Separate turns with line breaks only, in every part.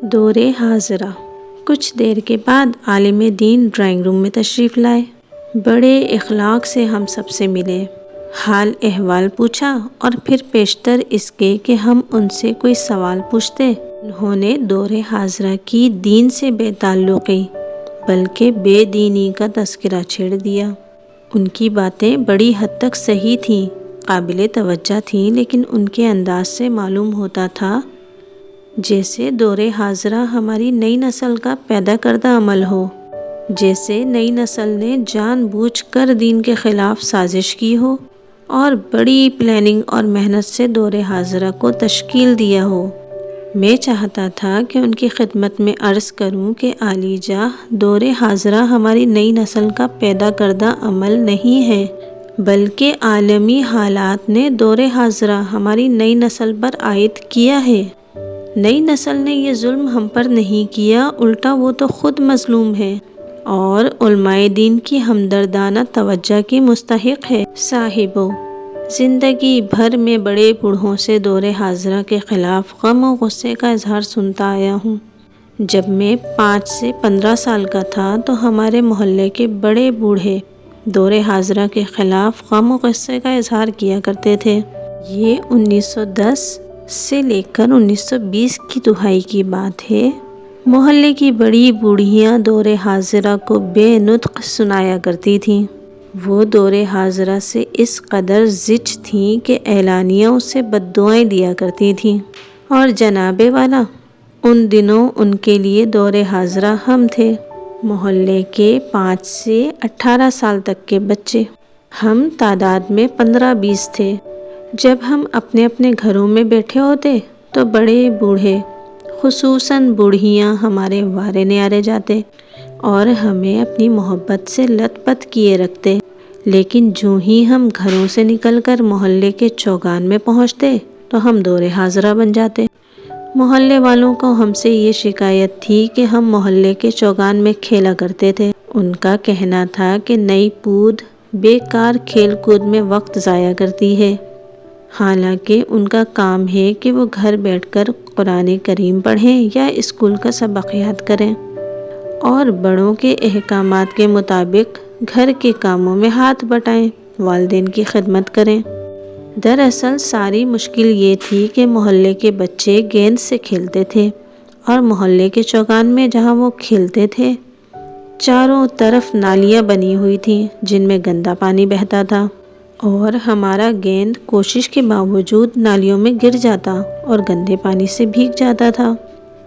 دور حاضرہ۔ کچھ دیر کے بعد عالم دین ڈرائنگ روم میں تشریف لائے۔ بڑے اخلاق سے ہم سب سے ملے، حال احوال پوچھا اور پھر پیشتر اس کے کہ ہم ان سے کوئی سوال پوچھتے، انہوں نے دور حاضرہ کی دین سے بے تعلقی بلکہ بے دینی کا تذکرہ چھیڑ دیا۔ ان کی باتیں بڑی حد تک صحیح تھیں، قابل توجہ تھیں، لیکن ان کے انداز سے معلوم ہوتا تھا جیسے دور حاضرہ ہماری نئی نسل کا پیدا کردہ عمل ہو، جیسے نئی نسل نے جان بوجھ کر دین کے خلاف سازش کی ہو اور بڑی پلاننگ اور محنت سے دور حاضرہ کو تشکیل دیا ہو۔ میں چاہتا تھا کہ ان کی خدمت میں عرض کروں کہ عالی جاہ دور حاضرہ ہماری نئی نسل کا پیدا کردہ عمل نہیں ہے، بلکہ عالمی حالات نے دور حاضرہ ہماری نئی نسل پر عائد کیا ہے۔ نئی نسل نے یہ ظلم ہم پر نہیں کیا، الٹا وہ تو خود مظلوم ہے اور علماء دین کی ہمدردانہ توجہ کی مستحق ہے۔ صاحبو، زندگی بھر میں بڑے بوڑھوں سے دور حاضرہ کے خلاف غم و غصے کا اظہار سنتا آیا ہوں۔ جب میں 5 سے 15 سال کا تھا تو ہمارے محلے کے بڑے بوڑھے دور حاضرہ کے خلاف غم و غصے کا اظہار کیا کرتے تھے۔ یہ 1910 سے لے کر 1920 کی دہائی کی بات ہے۔ محلے کی بڑی بوڑھیاں دور حاضرہ کو بے نطق سنایا کرتی تھیں۔ وہ دور حاضرہ سے اس قدر زچ تھیں کہ اعلانیہ اسے بد دعائیں دیا کرتی تھیں، اور جناب والا، ان دنوں ان کے لیے دور حاضرہ ہم تھے، محلے کے 5 سے 18 سال تک کے بچے۔ ہم تعداد میں 15-20 تھے۔ جب ہم اپنے اپنے گھروں میں بیٹھے ہوتے تو بڑے بوڑھے، خصوصاً بوڑھیاں، ہمارے وارے نیارے جاتے اور ہمیں اپنی محبت سے لت پت کیے رکھتے، لیکن جوں ہی ہم گھروں سے نکل کر محلے کے چوگان میں پہنچتے تو ہم دور حاضرہ بن جاتے۔ محلے والوں کو ہم سے یہ شکایت تھی کہ ہم محلے کے چوگان میں کھیلا کرتے تھے۔ ان کا کہنا تھا کہ نئی پود بیکار کھیل کود میں وقت ضائع کرتی ہے، حالانکہ ان کا کام ہے کہ وہ گھر بیٹھ کر قرآن کریم پڑھیں یا اسکول کا سبق یاد کریں اور بڑوں کے احکامات کے مطابق گھر کے کاموں میں ہاتھ بٹائیں، والدین کی خدمت کریں۔ دراصل ساری مشکل یہ تھی کہ محلے کے بچے گیند سے کھیلتے تھے اور محلے کے چوگان میں جہاں وہ کھیلتے تھے چاروں طرف نالیاں بنی ہوئی تھیں جن میں گندا پانی بہتا تھا، اور ہمارا گیند کوشش کے باوجود نالیوں میں گر جاتا اور گندے پانی سے بھیگ جاتا تھا۔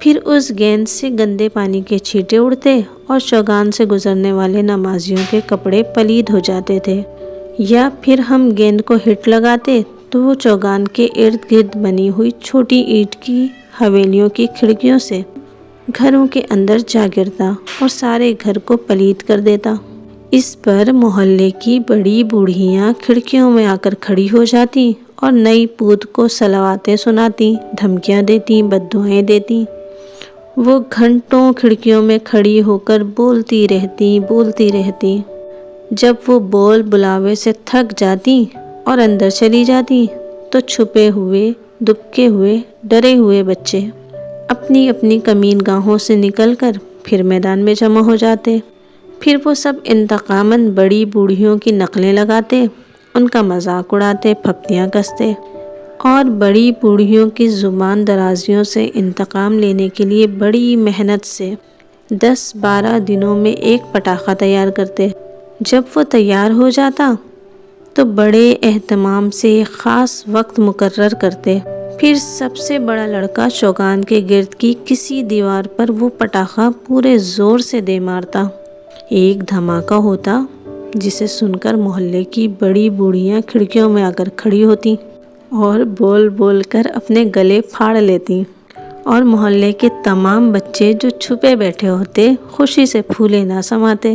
پھر اس گیند سے گندے پانی کے چھینٹے اڑتے اور چوگان سے گزرنے والے نمازیوں کے کپڑے پلید ہو جاتے تھے، یا پھر ہم گیند کو ہٹ لگاتے تو وہ چوگان کے ارد گرد بنی ہوئی چھوٹی اینٹ کی حویلیوں کی کھڑکیوں سے گھروں کے اندر جا گرتا اور سارے گھر کو پلید کر دیتا۔ اس پر محلے کی بڑی بوڑھیاں کھڑکیوں میں آ کر کھڑی ہو جاتی اور نئی پود کو صلواتیں سناتی، دھمکیاں دیتی، بد دعائیں دیتی۔ وہ گھنٹوں کھڑکیوں میں کھڑی ہو کر بولتی رہتی۔ جب وہ بول بلاوے سے تھک جاتی اور اندر چلی جاتی تو چھپے ہوئے، دبکے ہوئے، ڈرے ہوئے بچے اپنی اپنی کمین گاہوں سے نکل کر پھر میدان میں جمع ہو جاتے۔ پھر وہ سب انتقاماً بڑی بوڑھیوں کی نقلیں لگاتے، ان کا مذاق اڑاتے، پھپتیاں کستے اور بڑی بوڑھیوں کی زبان درازیوں سے انتقام لینے کے لیے بڑی محنت سے 10-12 دنوں میں ایک پٹاخہ تیار کرتے۔ جب وہ تیار ہو جاتا تو بڑے اہتمام سے ایک خاص وقت مقرر کرتے، پھر سب سے بڑا لڑکا چوگان کے گرد کی کسی دیوار پر وہ پٹاخہ پورے زور سے دے مارتا۔ ایک دھماکہ ہوتا جسے سن کر محلے کی بڑی بوڑھیاں کھڑکیوں میں آ کر کھڑی ہوتی اور بول بول کر اپنے گلے پھاڑ لیتی، اور محلے کے تمام بچے جو چھپے بیٹھے ہوتے خوشی سے پھولے نہ سماتے۔